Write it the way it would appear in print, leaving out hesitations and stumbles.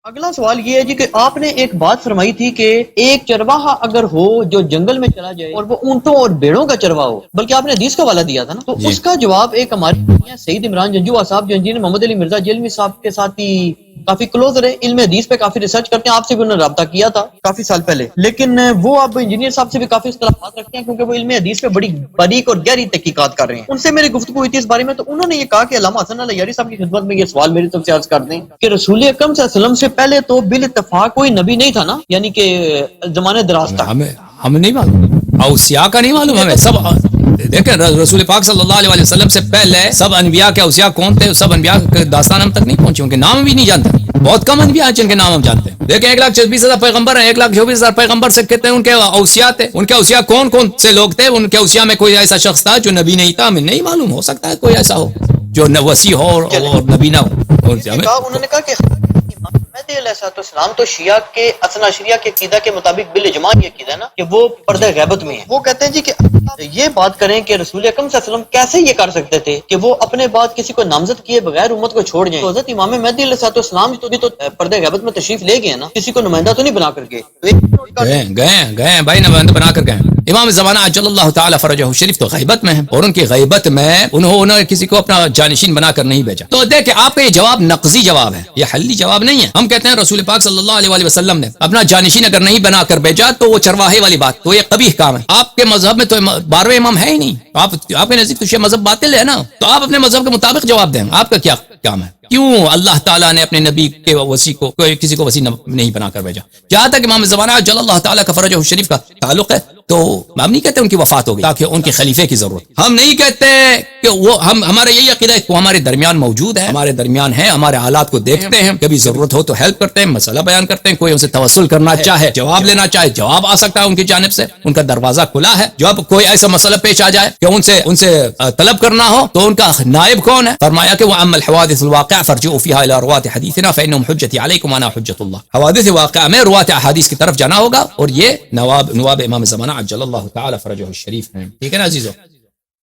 اگلا سوال یہ ہے جی کہ آپ نے ایک بات فرمائی تھی کہ ایک چرواہا اگر ہو جو جنگل میں چلا جائے اور وہ اونٹوں اور بھیڑوں کا چرواہا ہو، بلکہ آپ نے حدیث کا حوالہ دیا تھا نا، تو جی اس کا جواب ایک ہمارے سعید عمران جنجوعہ صاحب جو انجینئر محمد علی مرزا جیلمی صاحب کے ساتھ ہی کافی کلوز رہے، علم حدیث پہ کافی ریسرچ کرتے ہیں، آپ سے بھی انہوں نے رابطہ کیا تھا کافی سال پہلے، لیکن وہ اب انجینئر صاحب سے بھی کافی اختلافات رکھتے ہیں کیونکہ وہ علم حدیث پہ بڑی باریک اور گہری تحقیقات کر رہے ہیں۔ ان سے میری گفتگو ہوئی تھی اس بارے میں، تو انہوں نے یہ کہا کہ علامہ حسن العیاری صاحب کی خدمت میں یہ سوال میری طرف سے عرض کر دیں کہ رسول اکرم صلی اللہ علیہ وسلم سے پہلے تو بالاتفاق کوئی نبی نہیں تھا نا، یعنی کہ زمانے دراز تک ہمیں نہیں معلوم، اوصیاء کا نہیں معلوم ہمیں سب۔ دیکھیں رسول پاک صلی اللہ علیہ وسلم سے پہلے سب انبیاء کے اوصیاء کون تھے، سب انبیاء کے داستان ہم تک نہیں پہنچے، ان کے نام بھی نہیں جانتے، بہت کم انبیاء ہیں جن کے نام ہم جانتے ہیں۔ دیکھیں 1,26,000 پیغمبر ہیں، 1,24,000 پیغمبر سے کہتے ہیں ان کے اوصیاء تھے، ان کے اوصیاء کون کون سے لوگ تھے، ان کے اوصیاء میں کوئی ایسا شخص تھا جو نبی نہیں تھا، ہمیں نہیں معلوم، ہو سکتا ہے کوئی ایسا ہو جو وسیع ہو اور نبی نہ ہو۔ انہوں نے کہا کہ مہدی علیہ السلام تو شیعہ کے اثنا شریعہ کے عقیدہ کے مطابق بالاجماع یہ عقیدہ ہے نا کہ وہ پردہ غیبت میں ہے۔ وہ کہتے ہیں جی کہ یہ بات کریں کہ رسول اکرم صلی اللہ علیہ وسلم کیسے یہ کر سکتے تھے کہ وہ اپنے بعد کسی کو نامزد کیے بغیر امت کو چھوڑ جائیں، تو حضرت امام مہدی علیہ السلام تو پردہ غیبت میں تشریف لے گئے نا، کسی کو نمائندہ تو نہیں بنا کر گئے، گئے بھائی نمائندہ بنا کر گئے۔ امام زمانہ عجل اللہ تعالی فرجہ شریف تو غیبت میں ہیں، اور ان کی غیبت میں انہوں نے کسی کو اپنا جانشین بنا کر نہیں بھیجا۔ تو دیکھیں آپ کا یہ جواب نقضی جواب ہے، یہ حلی جواب نہیں ہے۔ ہم کہتے ہیں رسول پاک صلی اللہ علیہ وسلم نے اپنا جانشین اگر نہیں بنا کر بھیجا تو وہ چرواہے والی بات، تو یہ قبیح کام ہے۔ آپ کے مذہب میں تو 12ویں امام ہے ہی نہیں، آپ کے نزدیک تو شیعہ مذہب باطل ہے نا، تو آپ اپنے مذہب کے مطابق جواب دیں، آپ کا کیا کام ہے؟ کیوں اللہ تعالیٰ نے اپنے نبی کے وسیع کو کسی کو وسیع نہیں بنا کر بھیجا؟ جہاں تک امام زمانہ جل اللہ تعالیٰ کا فرجہ شریف کا تعلق ہے تو ہم نہیں کہتے ان کی وفات ہو گئی تاکہ ان کے خلیفے کی ضرورت، ہم نہیں کہتے کہ وہ ہمارے یہی عقیدہ ہے کہ وہ ہمارے درمیان موجود ہے، ہمارے درمیان ہے، ہمارے حالات کو دیکھتے ہیں، کبھی ضرورت ہو تو ہیلپ کرتے ہیں، مسئلہ بیان کرتے ہیں، کوئی ان سے توسل کرنا چاہے، جواب لینا چاہے، جواب آ سکتا ہے ان کی جانب سے، ان کا دروازہ کھلا ہے۔ جب کوئی ایسا مسئلہ پیش آ جائے کہ ان سے طلب کرنا ہو تو ان کا نائب کون ہے؟ فرمایا کہ وَأَمَّا الْحَوَادِثُ الْوَاقِعَةُ فَارْجِعُوا فِيهَا إِلَىٰ رُوَاةِ حَدِيثِنَا فَإِنَّهُمْ حُجَّتِي عَلَيْكُمْ وَأَنَا حُجَّةُ اللَّهِ۔ حوادث واقعہ میں روات احادیث کی طرف جانا ہوگا، اور یہ نواب امام زمانہ عجل اللہ تعالی فرجہ الشریف ہیں۔ ٹھیک ہے نا عزیزو؟